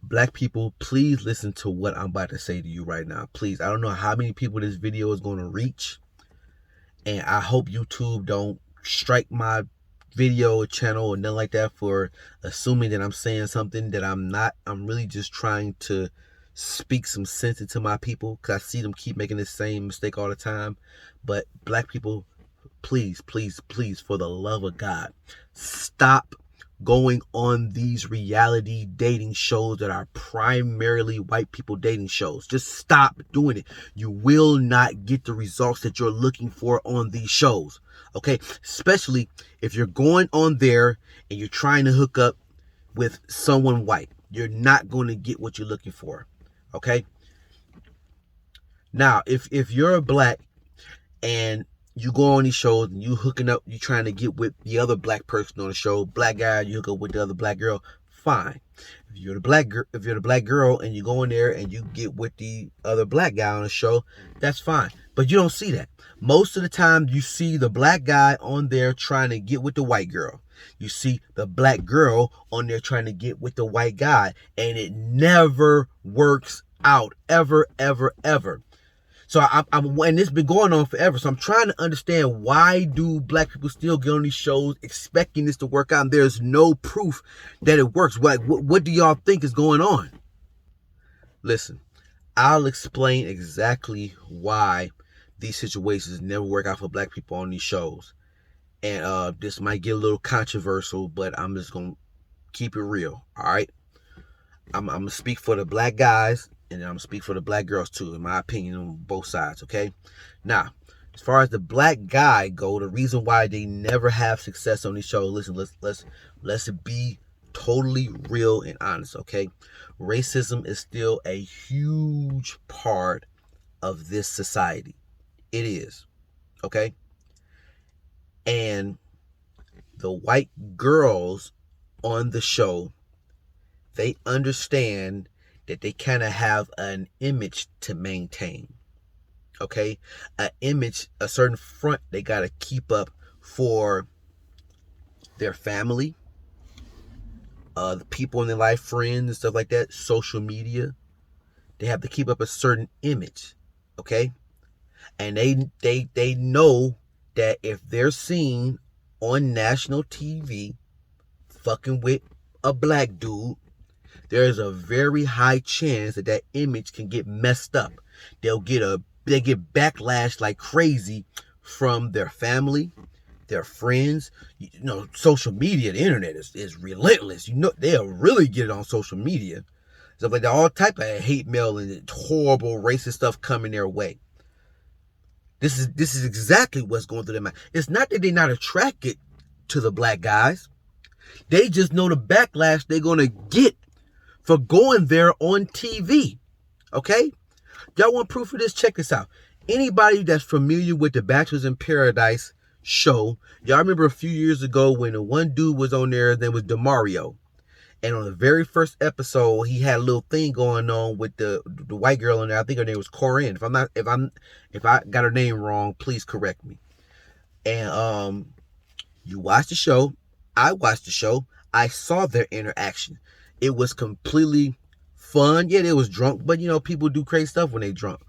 Black people, please listen to what I'm about to say to you right now. Please. I don't know how many people this video is going to reach. And I hope YouTube don't strike my video channel or nothing like that for assuming that I'm saying something that I'm not. I'm really just trying to speak some sense into my people, because I see them keep making the same mistake all the time. But Black people, please, please, please, for the love of God, stop going on these reality dating shows that are primarily white people dating shows. Just stop doing it. You will not get the results that you're looking for on these shows. Okay? Especially if you're going on there and you're trying to hook up with someone white. You're not going to get what you're looking for. Okay? Now, if you're a black and you go on these shows and you hooking up, you trying to get with the other black person on the show, black guy, you hook up with the other black girl, fine. If you're the black girl and you go in there and you get with the other black guy on the show, that's fine. But you don't see that. Most of the time you see the black guy on there trying to get with the white girl. You see the black girl on there trying to get with the white guy, and it never works out, ever, ever, ever. So and it's been going on forever. So I'm trying to understand, why do black people still get on these shows expecting this to work out? And there's no proof that it works. What do y'all think is going on? Listen, I'll explain exactly why these situations never work out for black people on these shows. And this might get a little controversial, but I'm just going to keep it real. All right. I'm going to speak for the black guys, and I'm going to speak for the black girls too, in my opinion, on both sides, okay? Now, as far as the black guy go, the reason why they never have success on these shows, listen, let's be totally real and honest, okay? Racism is still a huge part of this society. It is, okay? And the white girls on the show, they understand that they kind of have an image to maintain. Okay? An image, a certain front they got to keep up for their family, the people in their life, friends and stuff like that, social media. They have to keep up a certain image. Okay? And they know that if they're seen on national TV fucking with a black dude, there's a very high chance that that image can get messed up. They get backlash like crazy from their family, their friends. You know, social media, the internet is relentless. You know, they'll really get it on social media. Stuff like that, all type of hate mail and horrible racist stuff coming their way. This is exactly what's going through their mind. It's not that they're not attracted to the black guys. They just know the backlash they're gonna get for going there on TV. Okay? Y'all want proof of this? Check this out. Anybody that's familiar with the Bachelors in Paradise show, y'all remember a few years ago when the one dude was on there, that was DeMario. And on the very first episode, he had a little thing going on with the white girl in there. I think her name was Corinne. If I got her name wrong, please correct me. And you watch the show. I watched the show. I saw their interaction. It was completely fun. Yeah, they was drunk, but you know, people do crazy stuff when they drunk.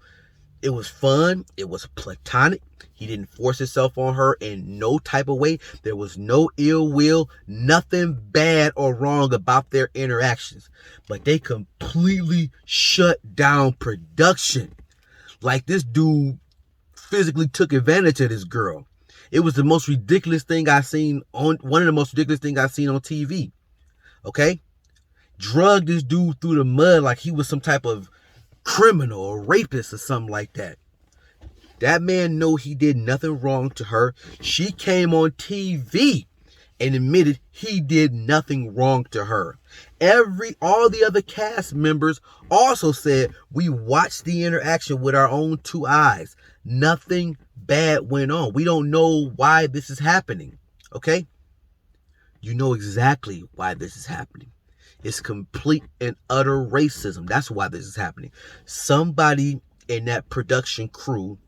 It was fun. It was platonic. He didn't force himself on her in no type of way. There was no ill will, nothing bad or wrong about their interactions. But they completely shut down production. Like, this dude physically took advantage of this girl. It was the most ridiculous thing I've seen on one of the most ridiculous things I've seen on TV. Okay? Drugged this dude through the mud like he was some type of criminal or rapist or something like that. That man know he did nothing wrong to her. She came on TV and admitted he did nothing wrong to her. All the other cast members also said, we watched the interaction with our own two eyes. Nothing bad went on. We don't know why this is happening. Okay? You know exactly why this is happening. It's complete and utter racism. That's why this is happening. Somebody in that production crew,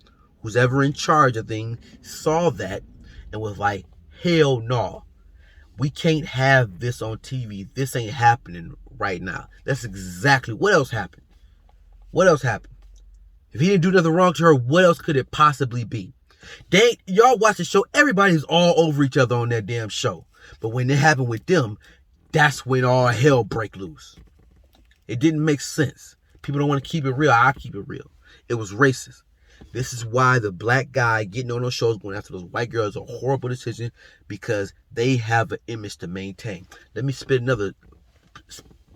who's ever in charge of things, saw that and was like, hell no. We can't have this on TV. This ain't happening right now. That's exactly what else happened. What else happened? If he didn't do nothing wrong to her, what else could it possibly be? Y'all watch the show, everybody's all over each other on that damn show. But when it happened with them, that's when all hell break loose. It didn't make sense. People don't want to keep it real. I keep it real. It was racist. This is why the black guy getting on those shows going after those white girls is a horrible decision, because they have an image to maintain. Let me spit another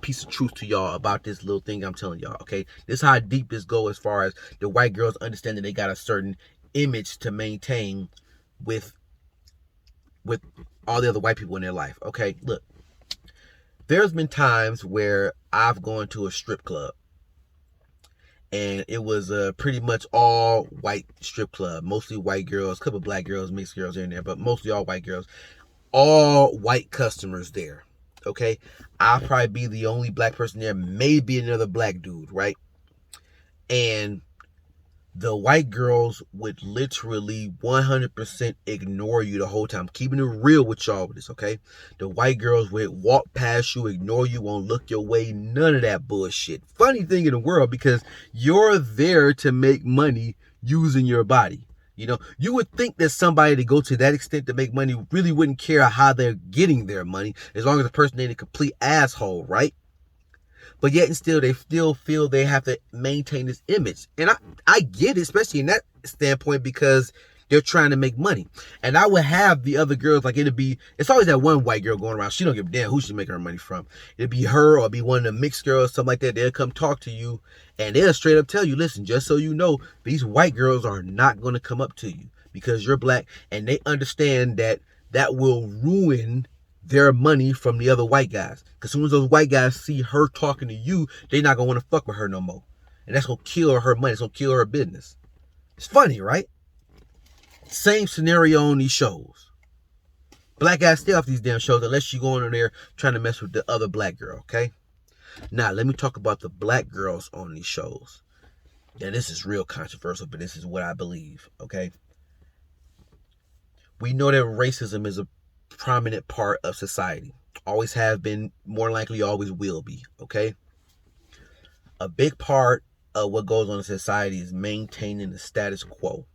piece of truth to y'all about this little thing I'm telling y'all, okay? This is how deep this goes as far as the white girls understanding they got a certain image to maintain with all the other white people in their life, okay? Look, there's been times where I've gone to a strip club, and it was pretty much all white strip club, mostly white girls, a couple black girls, mixed girls in there, but mostly all white girls, all white customers there, okay? I'll probably be the only black person there, maybe another black dude, right? And the white girls would literally 100% ignore you the whole time. Keeping it real with y'all with this, okay? The white girls would walk past you, ignore you, won't look your way, none of that bullshit. Funny thing in the world, because you're there to make money using your body. You know, you would think that somebody to go to that extent to make money really wouldn't care how they're getting their money, as long as the person ain't a complete asshole, right? But yet and still, they still feel they have to maintain this image. And I get it, especially in that standpoint, because they're trying to make money. And I would have the other girls, like it's always that one white girl going around. She don't give a damn who she's making her money from. It'd be her, or it'd be one of the mixed girls, something like that. They'll come talk to you, and they'll straight up tell you, listen, just so you know, these white girls are not going to come up to you because you're black. And they understand that will ruin their money from the other white guys. Because as soon as those white guys see her talking to you, they're not going to want to fuck with her no more. And that's going to kill her money. It's going to kill her business. It's funny, right? Same scenario on these shows. Black guys stay off these damn shows unless you go in there trying to mess with the other black girl, okay? Now, let me talk about the black girls on these shows. Now, this is real controversial, but this is what I believe, okay? We know that racism is a prominent part of society. Always have been, more likely always will be, okay? A big part of what goes on in society is maintaining the status quo.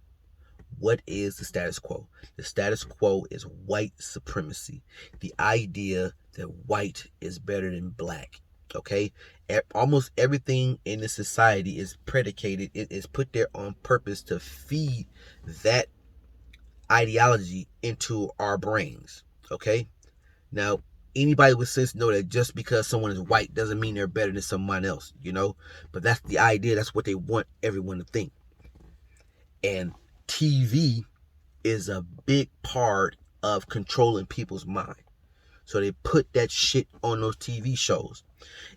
What is the status quo? The status quo is white supremacy. The idea that white is better than black, okay? Almost everything in the society is predicated, it is put there on purpose to feed that ideology into our brains, okay? Now, anybody with sense know that just because someone is white doesn't mean they're better than someone else, you know? But that's the idea. That's what they want everyone to think. And TV is a big part of controlling people's mind. So they put that shit on those TV shows.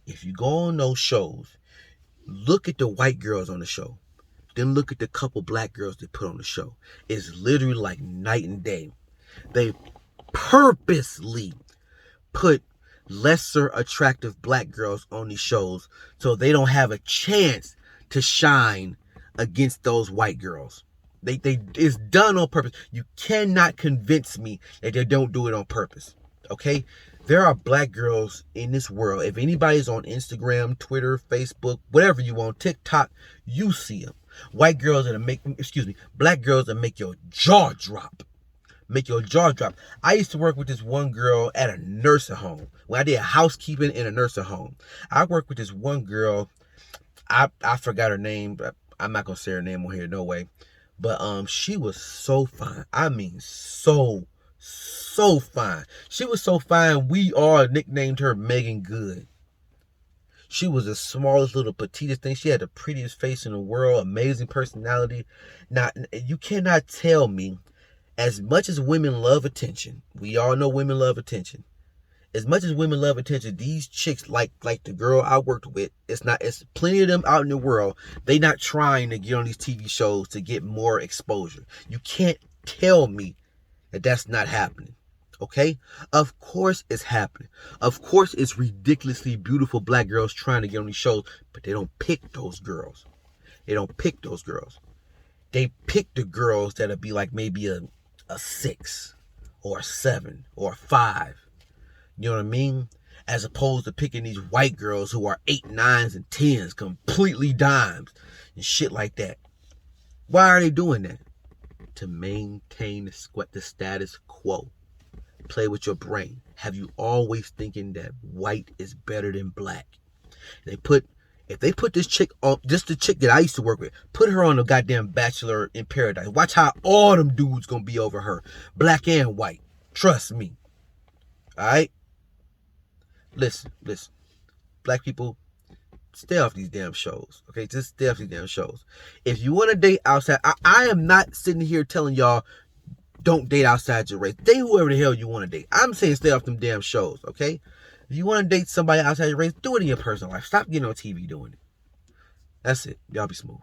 If you go on those shows, look at the white girls on the show. Then look at the couple black girls they put on the show. It's literally like night and day. They purposely put lesser attractive black girls on these shows so they don't have a chance to shine against those white girls. It's done on purpose. You cannot convince me that they don't do it on purpose. Okay? There are black girls in this world. If anybody's on Instagram, Twitter, Facebook, whatever you want, TikTok, you see them. White girls black girls that make your jaw drop. Make your jaw drop. I used to work with this one girl at a nursing home. When I did housekeeping in a nursing home, I worked with this one girl. I forgot her name, but I'm not gonna say her name on here, no way. But she was so fine. I mean, so fine. She was so fine, we all nicknamed her Megan Good. She was the smallest little petitest thing. She had the prettiest face in the world, amazing personality. Now, you cannot tell me, as much as women love attention, we all know women love attention. As much as women love attention, these chicks, like the girl I worked with, it's plenty of them out in the world. They not trying to get on these TV shows to get more exposure. You can't tell me that that's not happening. Okay? Of course it's happening. Of course it's ridiculously beautiful black girls trying to get on these shows, but they don't pick those girls. They don't pick those girls. They pick the girls that'll be like maybe a 6 or a 7 or a 5. You know what I mean? As opposed to picking these white girls who are 8, 9s, and 10s, completely dimes and shit like that. Why are they doing that? To maintain the status quo. Play with your brain. Have you always thinking that white is better than black? If they put this chick on, just the chick that I used to work with, put her on the goddamn Bachelor in Paradise. Watch how all them dudes gonna be over her, black and white. Trust me. All right. Listen. Black people, stay off these damn shows. Okay, just stay off these damn shows. If you want to date outside, I am not sitting here telling y'all don't date outside your race. Date whoever the hell you want to date. I'm saying stay off them damn shows. Okay. If you want to date somebody outside your race, do it in your personal life. Stop getting on TV doing it. That's it. Y'all be smooth.